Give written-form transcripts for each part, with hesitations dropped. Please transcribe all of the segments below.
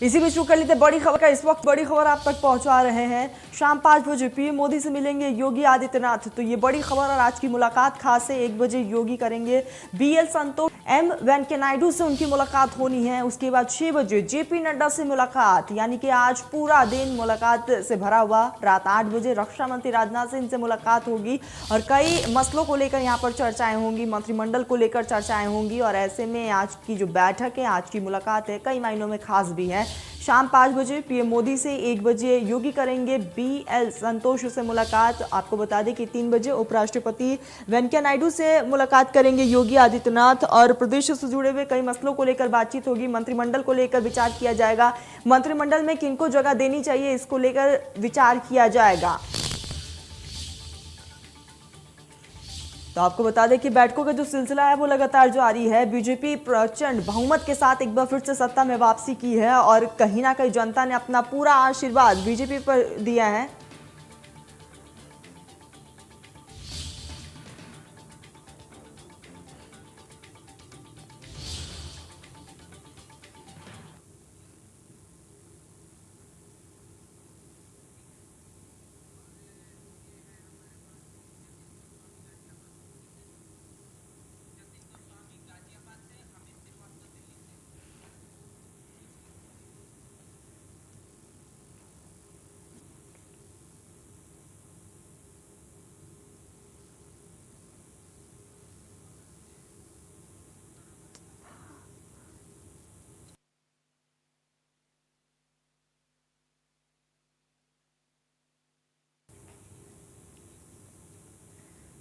इसी बीच शुरू कर लेते बड़ी खबर का। इस वक्त बड़ी खबर आप तक पहुंचा रहे हैं। शाम 5 बजे पीएम मोदी से मिलेंगे योगी आदित्यनाथ। तो ये बड़ी खबर और आज की मुलाकात खास है। 1 बजे योगी करेंगे बीएल संतोष, एम वेंकैया नायडू से उनकी मुलाकात होनी है। उसके बाद 6 बजे जेपी नड्डा से मुलाकात, यानी कि आज पूरा दिन मुलाकात से भरा हुआ। रात 8 बजे रक्षा मंत्री राजनाथ सिंह से मुलाकात होगी और कई मसलों को लेकर यहाँ पर चर्चाएं होंगी, मंत्रिमंडल को लेकर चर्चाएं होंगी। और ऐसे में आज की जो बैठक है, आज की मुलाकात है, कई मायनों में खास भी है। शाम 5 बजे पीएम मोदी से, 1 बजे योगी करेंगे बीएल संतोष से मुलाकात। आपको बता दें कि 3 बजे उपराष्ट्रपति वेंकैया नायडू से मुलाकात करेंगे योगी आदित्यनाथ और प्रदेश से जुड़े हुए कई मसलों को लेकर बातचीत होगी। मंत्रिमंडल को लेकर विचार किया जाएगा। मंत्रिमंडल में किनको जगह देनी चाहिए, इसको लेकर विचार किया जाएगा। तो आपको बता दें कि बैठकों का जो सिलसिला है वो लगातार जारी है। बीजेपी प्रचंड बहुमत के साथ एक बार फिर से सत्ता में वापसी की है और कहीं ना कहीं जनता ने अपना पूरा आशीर्वाद बीजेपी पर दिया है।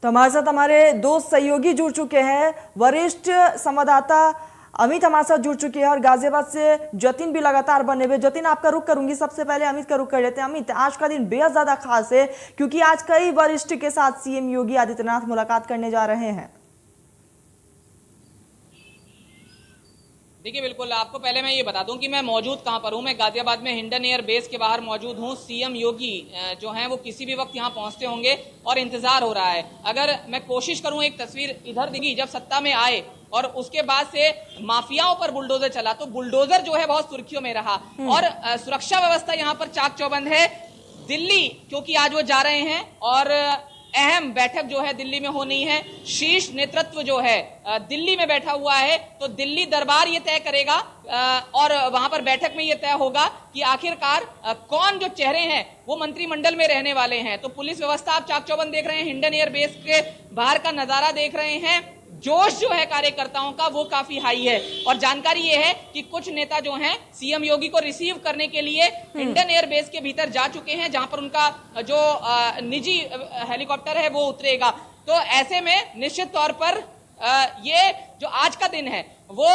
तो हमारे साथ हमारे दो सहयोगी जुड़ चुके हैं। वरिष्ठ संवाददाता अमित हमारे साथ जुड़ चुके हैं और गाजियाबाद से जतिन भी लगातार बने हुए। जतिन, आपका रुख करूंगी, सबसे पहले अमित का रुख कर लेते हैं। अमित, आज का दिन बेहद ज्यादा खास है क्योंकि आज कई वरिष्ठ के साथ सीएम योगी आदित्यनाथ मुलाकात करने जा रहे हैं। देखिए, बिल्कुल आपको पहले मैं ये बता दूं कि मैं मौजूद कहां पर हूं। मैं गाजियाबाद में हिंडन एयर बेस के बाहर मौजूद हूं। सीएम योगी जो हैं वो किसी भी वक्त यहां पहुंचते होंगे और इंतजार हो रहा है। अगर मैं कोशिश करूं एक तस्वीर इधर दिखी, जब सत्ता में आए और उसके बाद से माफियाओं पर बुलडोजर चला, तो बुलडोजर जो है बहुत सुर्खियों में रहा और सुरक्षा व्यवस्था यहाँ पर चाक चौबंद है। दिल्ली क्योंकि आज वो जा रहे हैं और अहम बैठक जो है दिल्ली में होनी है, शीर्ष नेतृत्व जो है दिल्ली में बैठा हुआ है, तो दिल्ली दरबार ये तय करेगा और वहां पर बैठक में ये तय होगा कि आखिरकार कौन जो चेहरे हैं वो मंत्रिमंडल में रहने वाले हैं। तो पुलिस व्यवस्था आप चाक चौबंद देख रहे हैं, हिंडन एयर बेस के बाहर का नजारा देख रहे हैं। जोश जो है कार्यकर्ताओं का वो काफी हाई है और जानकारी ये है कि कुछ नेता जो हैं सीएम योगी को रिसीव करने के लिए इंडियन एयर बेस के भीतर जा चुके हैं, जहां पर उनका जो निजी हेलीकॉप्टर है वो उतरेगा। तो ऐसे में निश्चित तौर पर ये जो आज का दिन है वो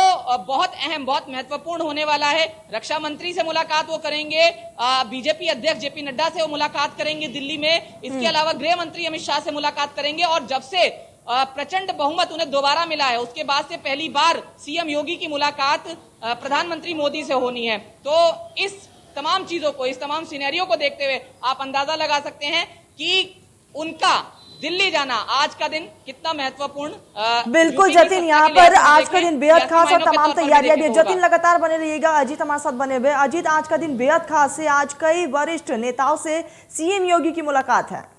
बहुत अहम, बहुत महत्वपूर्ण होने वाला है। रक्षा मंत्री से मुलाकात वो करेंगे, बीजेपी अध्यक्ष जेपी नड्डा से वो मुलाकात करेंगे दिल्ली में। इसके अलावा गृह मंत्री अमित शाह से मुलाकात करेंगे और जब से प्रचंड बहुमत उन्हें दोबारा मिला है उसके बाद से पहली बार सीएम योगी की मुलाकात प्रधानमंत्री मोदी से होनी है। तो इस तमाम चीजों को, इस तमाम सिनेरियो को देखते हुए आप अंदाजा लगा सकते हैं कि उनका दिल्ली जाना आज का दिन कितना महत्वपूर्ण। बिल्कुल जतिन, यहाँ पर आज का दिन बेहद खास और तमाम तैयारियां भी है। जतिन लगातार बने रहिएगा। अजीत हमारे साथ बने हुए। अजीत, आज का दिन बेहद खास है। आज कई वरिष्ठ नेताओं से सीएम योगी की मुलाकात है।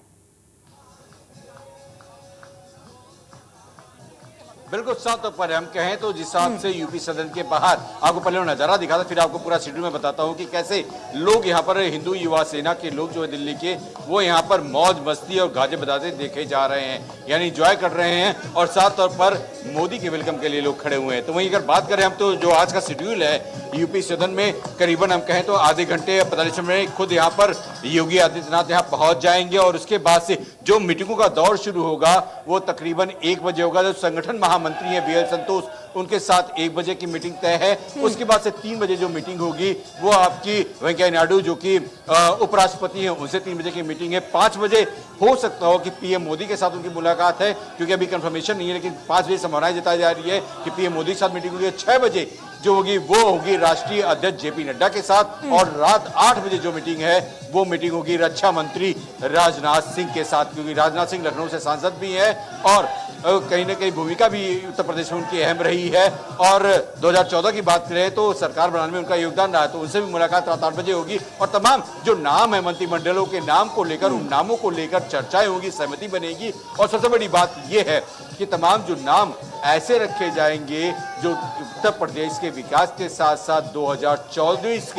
बिल्कुल साफ तौर पर हम कहें तो जिस हिसाब से यूपी सदन के बाहर आपको पहले नजारा दिखा था, फिर आपको पूरा शेड्यूल में बताता हूं कि कैसे लोग यहाँ पर हिंदू युवा सेना के लोग जो है दिल्ली के, वो यहाँ पर मौज मस्ती और गाजे बजाते देखे जा रहे हैं, यानी एंजॉय कर रहे हैं और साफ तौर पर मोदी के वेलकम के लिए लोग खड़े हुए हैं। तो वहीं अगर बात करें हम तो जो आज का शेड्यूल है यूपी सदन में, करीबन हम कहें तो आधे घंटे 45 मिनट में खुद यहाँ पर योगी आदित्यनाथ यहाँ पहुंच जाएंगे और उसके बाद से जो मीटिंगों का दौर शुरू होगा वो तकरीबन 1 बजे होगा। जो संगठन महामंत्री है बीएल संतोष, उनके साथ 1 बजे की मीटिंग तय है। उसके बाद से 3 बजे जो मीटिंग होगी वो आपकी वेंकैया नायडू जो कि उपराष्ट्रपति हैं उनसे 3 बजे की मीटिंग है। 5 बजे हो सकता हो कि पीएम मोदी के साथ उनकी मुलाकात है, क्योंकि अभी कंफर्मेशन नहीं है, लेकिन 5 बजे संभावनाएं जताई जा रही है कि पीएम मोदी के साथ मीटिंग होगी। 6 बजे जो होगी वो होगी राष्ट्रीय अध्यक्ष जेपी नड्डा के साथ और रात 8 बजे जो मीटिंग है वो मीटिंग होगी रक्षा मंत्री राजनाथ सिंह के साथ, क्योंकि राजनाथ सिंह लखनऊ से सांसद भी हैं और कहीं ना कहीं भूमिका भी उत्तर प्रदेश में उनकी अहम रही है। और 2014 की बात करें तो सरकार बनाने में उनका योगदान रहा, तो उनसे भी मुलाकात रात 8 बजे होगी और तमाम जो नाम है मंत्रिमंडलों के नाम को लेकर, उन नामों को लेकर चर्चाएं होंगी, सहमति बनेगी। और सबसे बड़ी बात यह है कि तमाम जो नाम ऐसे रखे जाएंगे जो उत्तर प्रदेश के विकास के साथ साथ 2024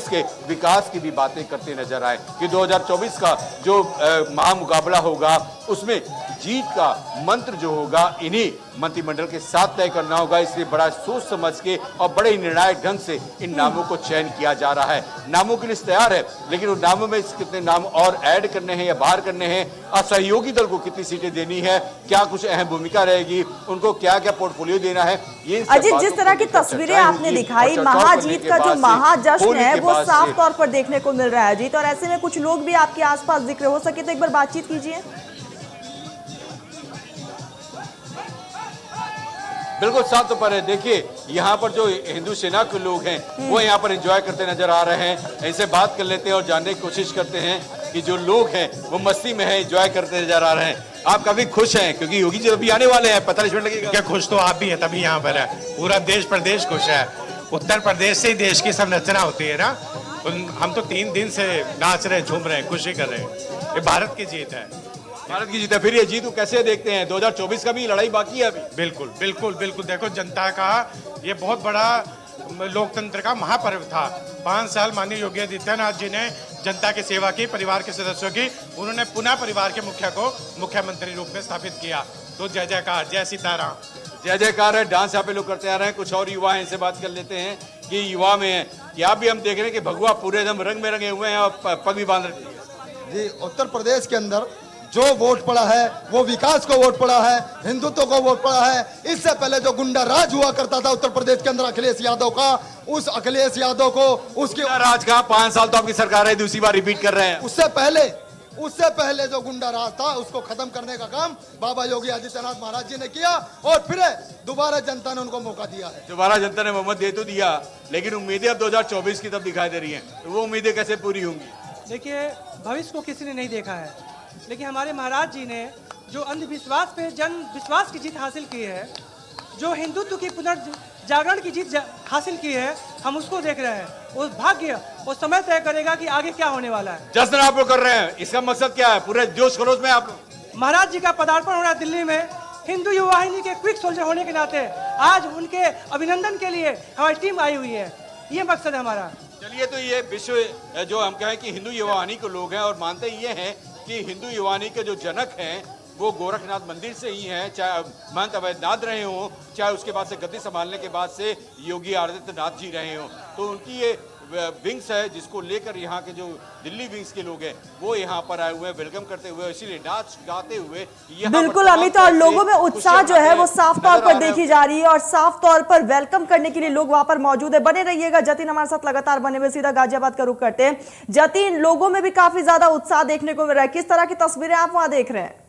के विकास की भी बातें करते नजर आए कि 2024 का जो महामुकाबला होगा उसमें जीत का मंत्र जो होगा इन्हीं मंत्रिमंडल के साथ तय करना होगा। इसलिए बड़ा सोच समझ के और बड़े ही निर्णायक ढंग से इन नामों को चयन किया जा रहा है। नामों की लिस्ट तैयार है, लेकिन उन नामों में कितने नाम और ऐड करने हैं या बाहर करने हैं, और सहयोगी दल को कितनी सीटें देनी है, क्या कुछ अहम भूमिका रहेगी, उनको क्या क्या पोर्टफोलियो देना है, ये अजीत, जिस तरह की तस्वीरें आपने दिखाई, महाजीत का जो महाजश्न है वो साफ तौर पर देखने को मिल रहा है अजीत, और ऐसे में कुछ लोग भी आपके आसपास दिख रहे, हो सके तो एक बार बातचीत कीजिए। बिल्कुल साफ तो पर है। देखिए यहाँ पर जो हिंदू सेना के लोग हैं वो यहाँ पर एंजॉय करते नजर आ रहे हैं। इनसे बात कर लेते हैं और जानने की कोशिश करते हैं कि जो लोग हैं वो मस्ती में है, एंजॉय करते नजर आ रहे हैं। आप काफी खुश हैं क्योंकि योगी जी अभी आने वाले हैं, 45 मिनट लगेगा। क्या खुश तो आप भी हैं, तभी यहाँ पर है। पूरा देश प्रदेश खुश है। उत्तर प्रदेश से ही देश की संरचना होती है ना। हम तो 3 दिन से नाच रहे, झूम रहे, खुशी कर रहे हैं। ये भारत की जीत है, भारत की जीत है। फिर ये जीत को कैसे देखते हैं? 2024 का भी लड़ाई बाकी है अभी। बिल्कुल बिल्कुल बिल्कुल। देखो, जनता का ये बहुत बड़ा लोकतंत्र का महापर्व था। 5 साल माननीय योगी आदित्यनाथ जी ने जनता की सेवा की, परिवार के सदस्यों की। उन्होंने पुनः परिवार के मुखिया को मुख्यमंत्री रूप में स्थापित किया। तो जय जयकार, जय सीताराम। जय जयकार है। डांस यहाँ पे लोग करते आ रहे हैं। कुछ और युवा हैं, इनसे बात कर लेते हैं कि युवा में है। यहाँ भी हम देख रहे हैं कि भगवा पूरे एकदम रंग में रंगे हुए हैं और पग भी बांध रखी है। जी, उत्तर प्रदेश के अंदर जो वोट पड़ा है वो विकास को वोट पड़ा है, हिंदुत्व को वोट पड़ा है। इससे पहले जो गुंडा राज हुआ करता था उत्तर प्रदेश के अंदर अखिलेश यादव का, उस अखिलेश यादव को उसके राज का 5 साल तो आपकी सरकार है, दूसरी बार रिपीट कर रहे हैं। उससे पहले जो गुंडा राज था उसको खत्म करने का काम बाबा योगी आदित्यनाथ महाराज जी ने किया और फिर दोबारा जनता ने उनको मौका दिया है। दोबारा जनता ने मोहम्मद दे तो दिया, लेकिन उम्मीदें अब 2024 की तब दिखाई दे रही हैं। तो वो उम्मीदें कैसे पूरी होंगी? देखिए, भविष्य को किसी ने नहीं देखा है, लेकिन हमारे महाराज जी ने जो अंधविश्वास पे जन विश्वास की जीत हासिल की है, जो हिंदुत्व की पुनर्जागरण की जीत हासिल की है, हम उसको देख रहे हैं। वो भाग्य वो समय तय करेगा कि आगे क्या होने वाला है। जश्न आप लोग कर रहे हैं, इसका मकसद क्या है? पूरे जोश खरोश में आप लोग महाराज जी का पदार्पण हो रहा है दिल्ली में। हिंदू युवा वाहिनी के क्विक सोल्जर होने के नाते आज उनके अभिनंदन के लिए हमारी टीम आई हुई है। ये मकसद है हमारा। चलिए, तो ये विश्व जो हम कहें कि हिंदू युवा वाहिनी के लोग हैं और मानते ये हैं कि हिंदू युवानी के जो जनक हैं वो गोरखनाथ मंदिर से ही हैं, चाहे महंत अवैधनाथ रहे हों, चाहे उसके बाद से गद्दी संभालने के बाद से योगी आदित्यनाथ जी रहे हों। तो उनकी ये विंग्स है जिसको लेकर यहाँ के जो दिल्ली विंग्स के लोग हैं वो यहाँ पर आए हुए हैं वेलकम करते हुए, इसीलिए नाच गाते हुए। बिल्कुल अमित, और लोगों में उत्साह जो है वो साफ तौर पर देखी जा रही है और साफ तौर पर वेलकम करने के लिए लोग वहां पर मौजूद है। बने रहिएगा, जतिन हमारे साथ लगातार बने हुए। सीधा गाजियाबाद का रुख करते हैं। जतिन, लोगों में भी काफी ज्यादा उत्साह देखने को मिल रहा है, किस तरह की तस्वीरें आप वहां देख रहे हैं?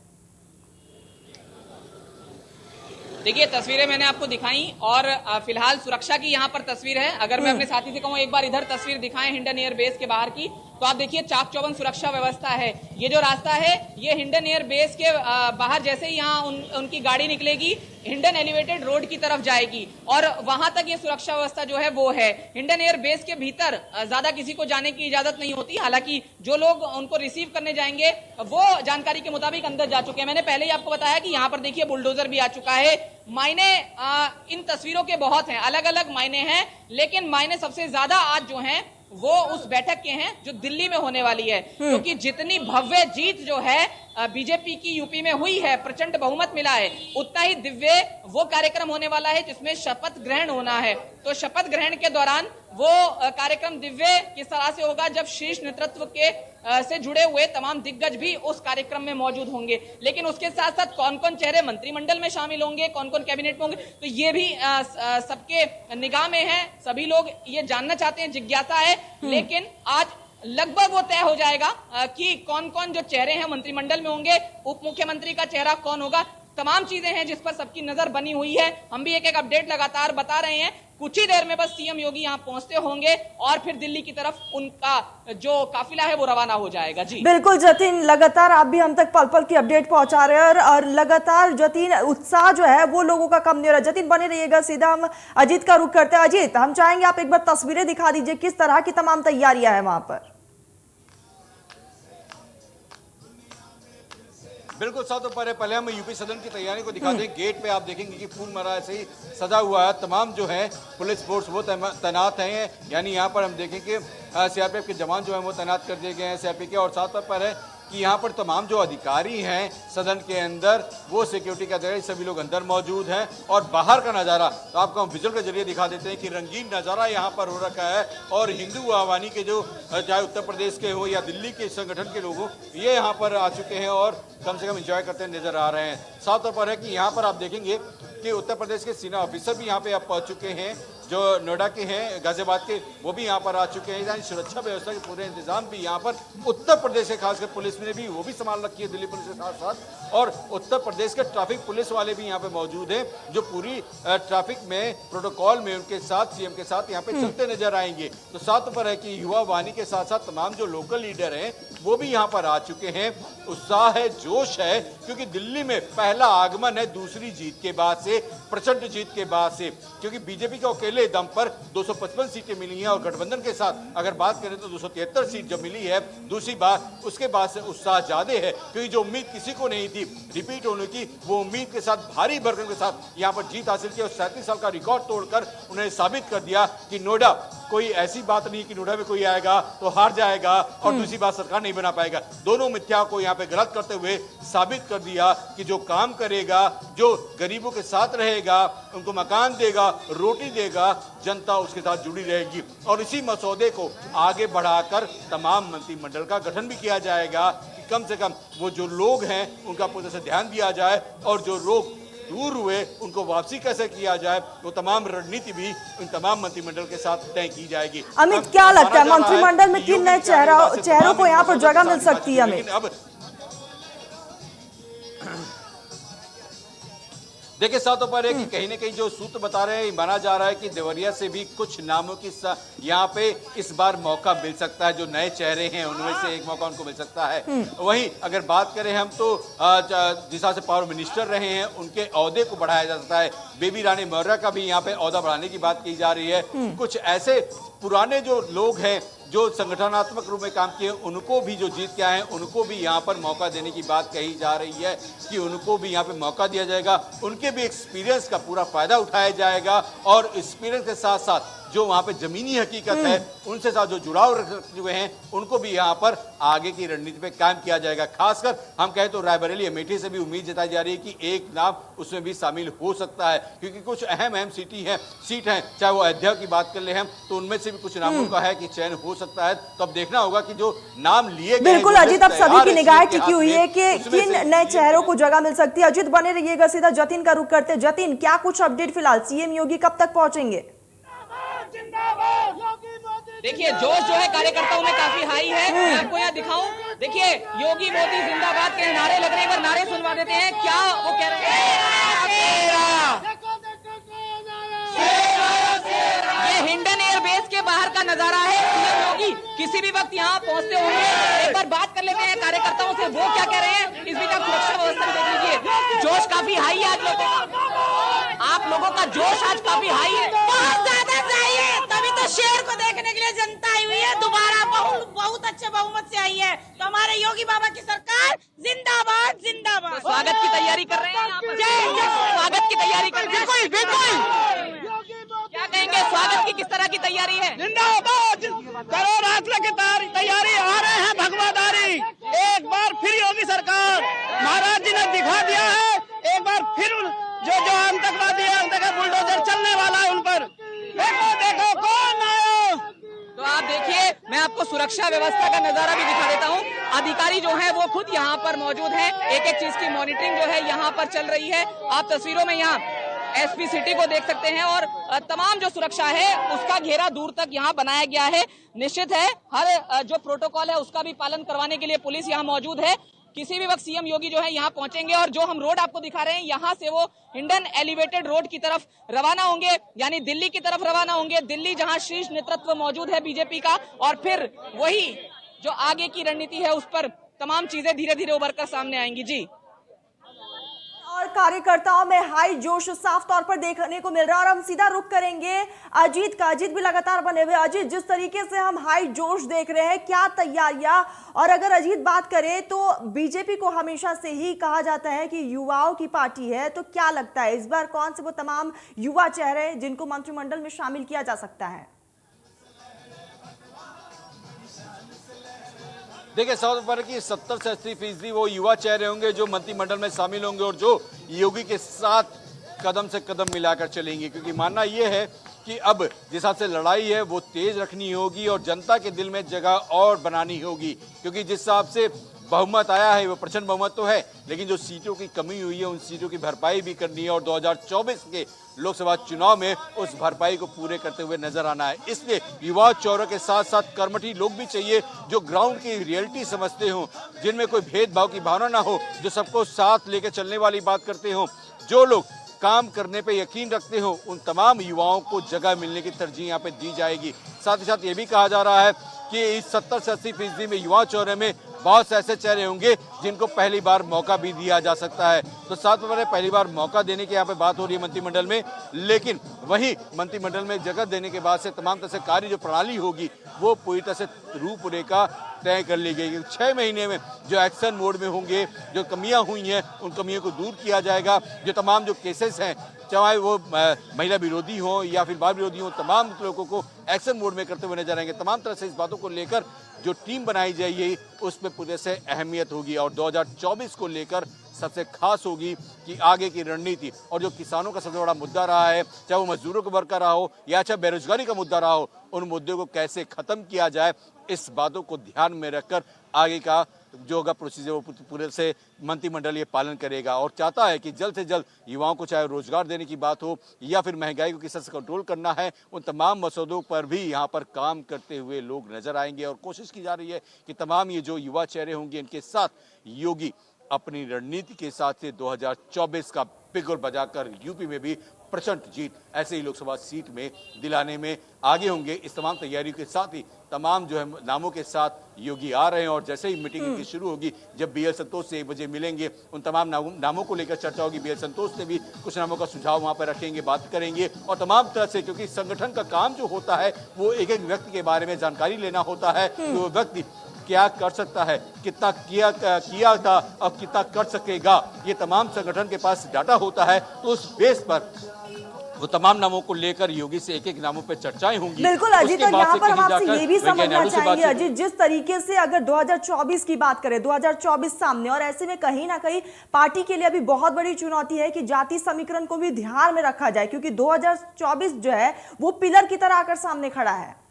देखिए, तस्वीरें मैंने आपको दिखाई और फिलहाल सुरक्षा की यहाँ पर तस्वीर है। अगर मैं अपने साथी से कहूँ एक बार इधर तस्वीर दिखाएं हिंडन एयर बेस के बाहर की, तो आप देखिए चाक चौबंद सुरक्षा व्यवस्था है। ये जो रास्ता है ये हिंडन एयर बेस के बाहर जैसे ही यहाँ उनकी गाड़ी निकलेगी हिंडन एलिवेटेड रोड की तरफ जाएगी और वहां तक ये सुरक्षा व्यवस्था जो है वो है। हिंडन एयर बेस के भीतर ज्यादा किसी को जाने की इजाजत नहीं होती। हालांकि जो लोग उनको रिसीव करने जाएंगे वो जानकारी के मुताबिक अंदर जा चुके हैं। मैंने पहले ही आपको बताया कि यहाँ पर देखिए बुलडोजर भी आ चुका है। मायने इन तस्वीरों के बहुत हैं, अलग अलग मायने हैं, लेकिन मायने सबसे ज्यादा आज जो हैं वो उस बैठक के हैं जो दिल्ली में होने वाली है। क्योंकि जितनी भव्य जीत जो है बीजेपी की यूपी में हुई है, प्रचंड बहुमत मिला है, उतना ही दिव्य वो कार्यक्रम होने वाला है जिसमें शपथ ग्रहण होना है। तो शपथ ग्रहण के दौरान वो कार्यक्रम दिव्य किस तरह से होगा जब शीर्ष नेतृत्व के से जुड़े हुए तमाम दिग्गज भी उस कार्यक्रम में मौजूद होंगे। लेकिन उसके साथ साथ कौन कौन चेहरे मंत्रिमंडल में शामिल होंगे, कौन कौन कैबिनेट में होंगे, तो ये भी सबके निगाह में है। सभी लोग ये जानना चाहते हैं, जिज्ञासा है। लेकिन आज लगभग वो तय हो जाएगा कि कौन कौन जो चेहरे हैं मंत्रिमंडल में होंगे, उप मुख्यमंत्री का चेहरा कौन होगा। तमाम चीजें हैं जिस पर सबकी नजर बनी हुई है। हम भी एक एक अपडेट लगातार बता रहे हैं। कुछ ही देर में बस सीएम योगी यहाँ पहुंचते होंगे और फिर दिल्ली की तरफ उनका जो काफिला है वो रवाना हो जाएगा। जी बिल्कुल जतिन, लगातार आप भी हम तक पल पल की अपडेट पहुंचा रहे हैं और लगातार जतिन उत्साह जो है वो लोगों का कम नहीं हो रहा। जतिन बने रहिएगा, सीधा हम अजीत का रुख करते हैं। अजीत, हम चाहेंगे आप एक बार तस्वीरें दिखा दीजिए, किस तरह की तमाम तैयारियां हैं वहां पर। बिल्कुल साथ पहले हम यूपी सदन की तैयारी को दिखा दें। गेट पे आप देखेंगे कि फूल माला ऐसे ही सजा हुआ है। तमाम जो है पुलिस फोर्स वो तैनात हैं, यानी यहाँ पर हम देखें कि सीआरपीएफ के जवान जो हैं वो तैनात कर दिए गए हैं सीआरपी के। और साथ पर है कि यहाँ पर तमाम जो अधिकारी हैं सदन के अंदर वो सिक्योरिटी के अधिकारी सभी लोग अंदर मौजूद हैं। और बाहर का नज़ारा तो आपको हम विजुअल के जरिए दिखा देते हैं कि रंगीन नज़ारा यहाँ पर हो रखा है। और हिंदू आवानी के जो चाहे उत्तर प्रदेश के हो या दिल्ली के संगठन के लोग हो, ये यहाँ पर आ चुके हैं और कम से कम इंजॉय करते नजर आ रहे हैं। साफ तौर पर है कि यहाँ पर आप देखेंगे कि उत्तर प्रदेश के सीनियर ऑफिसर भी यहाँ पे आप पहुँच चुके हैं, जो नोएडा के हैं, गाजियाबाद के, वो भी यहाँ पर आ चुके हैं। यानी सुरक्षा व्यवस्था के पूरे इंतजाम भी यहाँ पर उत्तर प्रदेश के खासकर पुलिस ने भी वो भी संभाल रखी है, दिल्ली पुलिस के साथ साथ। और उत्तर प्रदेश के ट्रैफिक पुलिस वाले भी यहाँ पे मौजूद हैं, जो पूरी ट्रैफिक में प्रोटोकॉल में उनके साथ सीएम के साथ यहाँ पे चलते नजर आएंगे। तो साथ पर है कि युवा वाहिनी के साथ साथ तमाम जो लोकल लीडर हैं वो भी यहाँ पर आ चुके हैं। उत्साह है, जोश है, क्योंकि दिल्ली में पहला आगमन है दूसरी जीत के बाद से, प्रचंड जीत के बाद से। क्योंकि बीजेपी को अकेले दम पर 255 सीटें मिली हैं और गठबंधन के साथ अगर बात करें तो 273 सीट जब मिली है दूसरी बार, उसके बाद से उत्साह ज्यादा है। क्योंकि जो उम्मीद किसी को नहीं थी रिपीट होने की, वो उम्मीद के साथ भारी भरकम के साथ यहाँ पर जीत हासिल की और 37 साल का रिकॉर्ड तोड़कर उन्हें साबित कर दिया कि नोएडा कोई ऐसी बात नहीं कि नोएडा में कोई आएगा तो हार जाएगा और दूसरी बात सरकार नहीं बना पाएगा। दोनों मिथ्या को यहाँ पे गलत करते हुए साबित कर दिया कि जो काम करेगा, जो गरीबों के साथ रहेगा, उनको मकान देगा, रोटी देगा, जनता उसके साथ जुड़ी रहेगी। और इसी मसौदे को आगे बढ़ाकर तमाम मंत्रिमंडल का गठन भी किया जाएगा कि कम से कम वो जो लोग हैं उनका पूरे से ध्यान दिया जाए और जो लोग दूर हुए उनको वापसी कैसे किया जाए, वो तमाम रणनीति भी उन तमाम मंत्रिमंडल के साथ तय की जाएगी। अमित, क्या लगता है मंत्रिमंडल में किन नए चेहरों को यहाँ पर जगह मिल सकती है? अमित, अब देखिए सातों पर है कि कहीं ना कहीं जो सूत्र बता रहे हैं, माना जा रहा है कि देवरिया से भी कुछ नामों की यहाँ पे इस बार मौका मिल सकता है। जो नए चेहरे हैं उनमें से एक मौका उनको मिल सकता है। वहीं अगर बात करें हम तो जिस हिसाब से पावर मिनिस्टर रहे हैं उनके ओहदे को बढ़ाया जा सकता है। बेबी रानी मौर्य का भी यहाँ पे ओहदा बढ़ाने की बात की जा रही है। कुछ ऐसे पुराने जो लोग हैं जो संगठनात्मक रूप में काम किए उनको भी जो जीत के आए हैं उनको भी यहाँ पर मौका देने की बात कही जा रही है कि उनको भी यहाँ पे मौका दिया जाएगा। उनके भी एक्सपीरियंस का पूरा फायदा उठाया जाएगा और एक्सपीरियंस के साथ साथ जो वहाँ पे जमीनी हकीकत है उनसे साथ जो जुड़ाव रखे हुए हैं उनको भी यहाँ पर आगे की रणनीति पे कायम किया जाएगा। खासकर हम कहें तो रायबरेली अमेठी से भी उम्मीद जताई जा रही है कि एक नाम उसमें भी शामिल हो सकता है, क्योंकि कुछ अहम सीट हैं, चाहे वो अयोध्या की बात कर ले हम तो उनमें से भी कुछ नामों का है कि चयन हो सकता है। तो अब देखना होगा कि जो नाम लिए गए। बिल्कुल अजीत, अब सभी की निगाह टिकी हुई है कि किन नए चेहरों को जगह मिल सकती है। अजीत बने रहिएगा, सीधा जतिन का रुख करते हैं। जतिन, क्या कुछ अपडेट फिलहाल, सीएम योगी कब तक पहुंचेंगे? देखिए जोश जो है कार्यकर्ताओं में काफी हाई है। मैं आपको यहाँ दिखाऊं, देखिए योगी मोदी जिंदाबाद के नारे लग रहे हैं, एक बार नारे सुनवा देते हैं क्या वो कह रहे हैं। ये हिंडन एयरबेस के बाहर का नजारा है। सीएम योगी किसी भी वक्त यहाँ पहुँचते होंगे। एक बार बात कर लेते हैं कार्यकर्ताओं से, वो क्या कह रहे हैं। इस बीच आप सुरक्षा व्यवस्था देख लीजिए, जोश काफी हाई है आज लोगों का। आप लोगों का जोश आज काफी हाई है, बहुत ज्यादा चाहिए, तभी तो शेर को देखने के लिए जनता आई हुई है। दोबारा बहुत अच्छे बहुमत से आई है, तो हमारे योगी बाबा की सरकार जिंदाबाद जिंदाबाद। तो स्वागत की तैयारी कर रहे हैं यहाँ पर। स्वागत की तैयारी कर रहे हैं, बिल्कुल। क्या कहेंगे, स्वागत की किस तरह की तैयारी है? जिंदाबाद, करो रास्ते की तैयारी, आ रहे हैं भगवादारी। एक बार फिर योगी सरकार, महाराज जी ने दिखा दिया है, एक बार फिर जो आतंकवादी है उनका बुलडोजर चलने वाला है उन पर। देखो कौन आया। तो आप देखिए, मैं आपको सुरक्षा व्यवस्था का नजारा भी दिखा देता हूँ। अधिकारी जो हैं वो खुद यहाँ पर मौजूद हैं, एक एक चीज की मॉनिटरिंग जो है यहाँ पर चल रही है। आप तस्वीरों में यहाँ एसपी सिटी को देख सकते हैं और तमाम जो सुरक्षा है उसका घेरा दूर तक यहाँ बनाया गया है। निश्चित है हर जो प्रोटोकॉल है उसका भी पालन करवाने के लिए पुलिस यहाँ मौजूद है। किसी भी वक्त सीएम योगी जो है यहाँ पहुंचेंगे और जो हम रोड आपको दिखा रहे हैं यहाँ से वो हिंडन एलिवेटेड रोड की तरफ रवाना होंगे, यानी दिल्ली की तरफ रवाना होंगे। दिल्ली जहां शीर्ष नेतृत्व मौजूद है बीजेपी का, और फिर वही जो आगे की रणनीति है उस पर तमाम चीजें धीरे धीरे उभर कर सामने आएंगी। जी, और कार्यकर्ताओं में हाई जोश साफ तौर पर देखने को मिल रहा है। और हम सीधा रुख करेंगे अजीत का। अजीत भी लगातार बने हुए। अजीत, जिस तरीके से हम हाई जोश देख रहे हैं, क्या तैयारियां, और अगर अजीत बात करें तो बीजेपी को हमेशा से ही कहा जाता है कि युवाओं की पार्टी है, तो क्या लगता है इस बार कौन से वो तमाम युवा चेहरे जिनको मंत्रिमंडल में शामिल किया जा सकता है? देखिए, साउथ पर की 70 से 80% वो युवा चेहरे होंगे जो मंत्रिमंडल में शामिल होंगे और जो योगी के साथ कदम से कदम मिलाकर चलेंगे, क्योंकि मानना ये है कि अब जिस हिसाब से लड़ाई है वो तेज रखनी होगी और जनता के दिल में जगह और बनानी होगी, क्योंकि जिस हिसाब से बहुमत आया है वो प्रचंड बहुमत तो है, लेकिन जो सीटों की कमी हुई है उन सीटों की भरपाई भी करनी है और 2024 के लोकसभा चुनाव में उस भरपाई को पूरे करते हुए नजर आना है। इसलिए युवा चौरों के साथ साथ कर्मठी लोग भी चाहिए जो ग्राउंड की रियलिटी समझते हो, जिनमें कोई भेदभाव की भावना ना हो, जो सबको साथ लेकर चलने वाली बात करते हो, जो लोग काम करने पे यकीन रखते हो, उन तमाम युवाओं को जगह मिलने की तरजीह यहाँ पे दी जाएगी। साथ ही साथ ये भी कहा जा रहा है कि इस 70 से 80% में युवा चौरे में बहुत से ऐसे चेहरे होंगे जिनको पहली बार मौका भी दिया जा सकता है। तो साथ में पहली बार मौका देने की यहाँ पे बात हो रही है मंत्रिमंडल में, लेकिन वही मंत्रिमंडल में जगह देने के बाद से तमाम तरह से कार्य जो प्रणाली होगी वो पूरी तरह से रूपरेखा तय कर ली गई। 6 महीने में जो एक्शन मोड में होंगे, जो कमियां हुई हैं उन कमियों को दूर किया जाएगा। जो तमाम जो केसेस हैं, चाहे वो महिला विरोधी हो या फिर बाल विरोधी हो, तमाम लोगों को एक्शन मोड में करते हुए नजर आएंगे। तमाम तरह से इस बातों को लेकर जो टीम बनाई जाएगी उसमें पूरे से अहमियत होगी और 2024 को लेकर सबसे खास होगी कि आगे की रणनीति और जो किसानों का सबसे बड़ा मुद्दा रहा है, चाहे वो मजदूरों का वर्ग का रहा हो या चाहे बेरोजगारी का मुद्दा रहा हो, उन मुद्दों को कैसे खत्म किया जाए, इस बातों को ध्यान में रखकर आगे का जो होगा प्रोसीजर वो पूरे से मंत्रिमंडल ये पालन करेगा और चाहता है कि जल्द से जल्द युवाओं को चाहे रोजगार देने की बात हो या फिर महंगाई को किस तरह से कंट्रोल करना है, उन तमाम मसौदों पर भी यहाँ पर काम करते हुए लोग नजर आएंगे। और कोशिश की जा रही है कि तमाम ये जो युवा चेहरे होंगे इनके साथ योगी अपनी रणनीति के साथ से 2024 का बिगुल बजाकर यूपी में भी प्रचंड जीत ऐसे ही लोकसभा सीट में दिलाने में आगे होंगे। इस तमाम तैयारियों के साथ ही तमाम जो है नामों के साथ योगी आ रहे हैं और जैसे ही मीटिंग की शुरू होगी, जब बीएल संतोष से 1 बजे मिलेंगे, उन तमाम नामों को लेकर चर्चा होगी। बीएल संतोष से भी कुछ नामों का सुझाव वहां पर रखेंगे, बात करेंगे और तमाम तरह से, क्योंकि संगठन का काम जो होता है वो एक एक व्यक्ति के बारे में जानकारी लेना होता है कि वो व्यक्ति क्या कर सकता है, कितना किया था और कितना कर सकेगा, ये तमाम संगठन के पास डाटा होता है। तो उस बेस पर वो तमाम नामों को लेकर योगी से एक एक नामों पर चर्चाएं होंगी। बिल्कुल अजीत, और यहाँ पर हम आपसे ये भी समझना चाहेंगे अजीत, जिस तरीके से अगर 2024 की बात करें, 2024 सामने, और ऐसे में कहीं ना कहीं पार्टी के लिए अभी बहुत बड़ी चुनौती है कि जाति समीकरण को भी ध्यान में रखा जाए, क्योंकि 2024 जो है वो पिलर की तरह आकर सामने खड़ा है।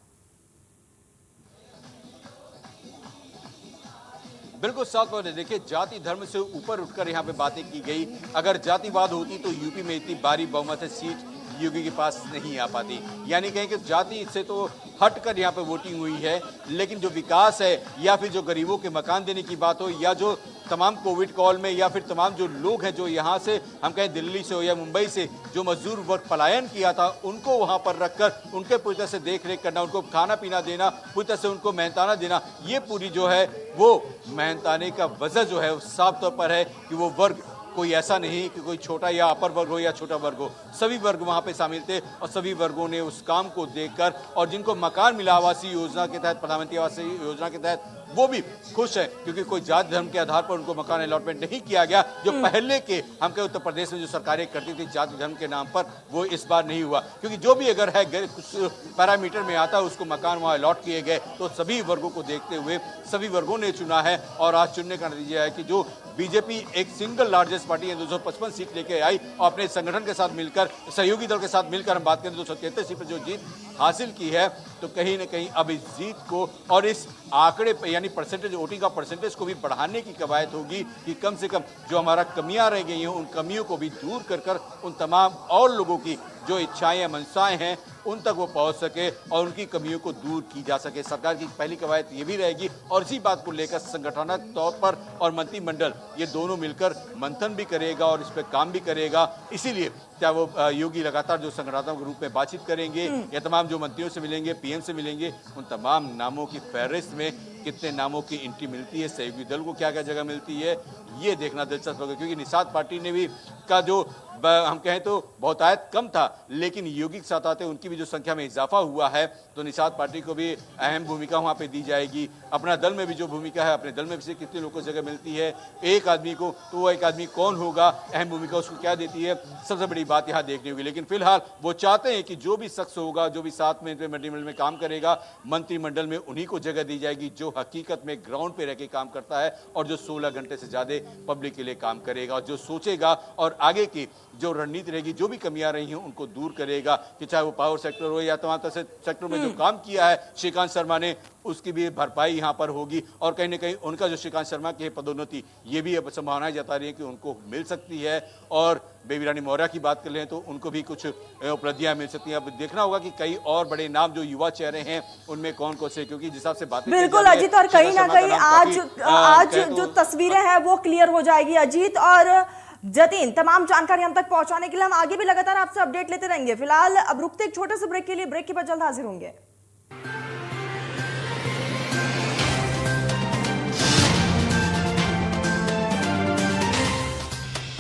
बिल्कुल साथ में देखिए, जाति धर्म से ऊपर उठकर यहाँ पे बातें की गई। अगर जातिवाद होती तो यूपी में इतनी भारी बहुमत से सीट योगी के पास नहीं आ पाती। यानी कहें कि जाति से तो हटकर यहाँ पे वोटिंग हुई है, लेकिन जो विकास है या फिर जो गरीबों के मकान देने की बात हो या जो तमाम कोविड कॉल में या फिर तमाम जो लोग हैं जो यहाँ से हम कहें दिल्ली से हो या मुंबई से जो मजदूर वर्ग पलायन किया था, उनको वहाँ पर रखकर उनके पूरी तरह से देख रेख करना, उनको खाना पीना देना, पूरी तरह से उनको मेहनताना देना, ये पूरी जो है वो मेहनताने का वजह जो है साफ तौर पर है कि वो वर्ग कोई ऐसा नहीं कि कोई छोटा या अपर वर्ग हो या छोटा वर्ग हो, सभी वर्ग वहाँ पे शामिल थे और सभी वर्गों ने उस काम को देखकर, और जिनको मकान मिला आवासीय योजना के तहत, प्रधानमंत्री आवास योजना के तहत, वो भी खुश है क्योंकि कोई जाति धर्म के आधार पर उनको मकान अलॉटमेंट नहीं किया गया। जो पहले के हम कहें उत्तर प्रदेश में जो सरकारें करती थी जाति धर्म के नाम पर, वो इस बार नहीं हुआ, क्योंकि जो भी अगर है कुछ पैरामीटर में आता है उसको मकान वहाँ अलॉट किए गए। तो सभी वर्गों को देखते हुए सभी वर्गों ने चुना है और आज चुनने का नतीजा है कि जो बीजेपी एक सिंगल लार्जेस्ट पार्टी है, 255 सीट लेके आई और अपने संगठन के साथ मिलकर, सहयोगी दल के साथ मिलकर हम बात करें 273 सीट पर जो जीत हासिल की है, तो कहीं ना कहीं अब इस जीत को और इस आंकड़े यानी परसेंटेज, वोटिंग का परसेंटेज को भी बढ़ाने की कवायद होगी कि कम से कम जो हमारा कमियां रह गई हैं उन कमियों को भी दूर कर उन तमाम और लोगों की जो इच्छाएं या मंशाएं हैं उन तक वो पहुंच सके और उनकी कमियों को दूर की जा सके। सरकार की पहली कवायद ये भी रहेगी और इसी बात को लेकर संगठनात्मक तौर पर और मंत्रिमंडल ये दोनों मिलकर मंथन भी करेगा और इस पर काम भी करेगा। इसीलिए क्या वो योगी लगातार जो संगठनात्मक रूप में बातचीत करेंगे या तमाम जो मंत्रियों से मिलेंगे, पीएम से मिलेंगे, उन तमाम नामों की फहरिस्त में कितने नामों की एंट्री मिलती है, सहयोगी दल को क्या क्या जगह मिलती है, ये देखना दिलचस्प होगा। क्योंकि निषाद पार्टी ने भी का जो हम कहें तो बहुतायत कम था, लेकिन योगी के साथ आते उनकी भी जो संख्या में इजाफा हुआ है, तो निषाद पार्टी को भी अहम भूमिका वहां पे दी जाएगी। अपना दल में भी जो भूमिका है, अपने दल में से कितने लोगों को जगह मिलती है, एक आदमी को, तो वो एक आदमी कौन होगा, अहम भूमिका उसको क्या देती है, सबसे बड़ी बात यहाँ देखनी होगी। लेकिन फिलहाल वो चाहते हैं कि जो भी शख्स होगा, जो भी साथ में मंत्रिमंडल में काम करेगा, मंत्रिमंडल में उन्हीं को जगह दी जाएगी जो हकीकत में ग्राउंड पे रह के काम करता है और जो 16 घंटे से ज्यादा पब्लिक के लिए काम करेगा और जो सोचेगा और आगे की जो रणनीति रहेगी, जो भी कमियां रही हैं उनको दूर करेगा, कि चाहे वो पावर सेक्टर हो या तमाम तरह से सेक्टर में जो काम किया है श्रीकांत शर्मा ने, उसकी भी भरपाई यहाँ पर होगी। और कहीं ना कहीं उनका जो श्रीकांत शर्मा की पदोन्नति, ये भी संभावनाएं जता रही है कि उनको मिल सकती है। और बेबी रानी मौर्य की बात कर लें तो उनको भी कुछ उपलब्धियां मिल सकती हैं। अब देखना होगा कि कई और बड़े नाम जो युवा चेहरे हैं उनमें कौन कौन से, क्योंकि जिस हिसाब से बातें बिल्कुल अजीत, और कहीं ना कहीं आज जो तस्वीरें हैं वो क्लियर हो जाएगी। अजीत और जतिन, तमाम जानकारी हम तक पहुंचाने के लिए हम आगे भी लगातार आपसे अपडेट लेते रहेंगे। फिलहाल अब रुकते एक छोटे से ब्रेक के लिए, ब्रेक के बाद जल्द हाजिर होंगे।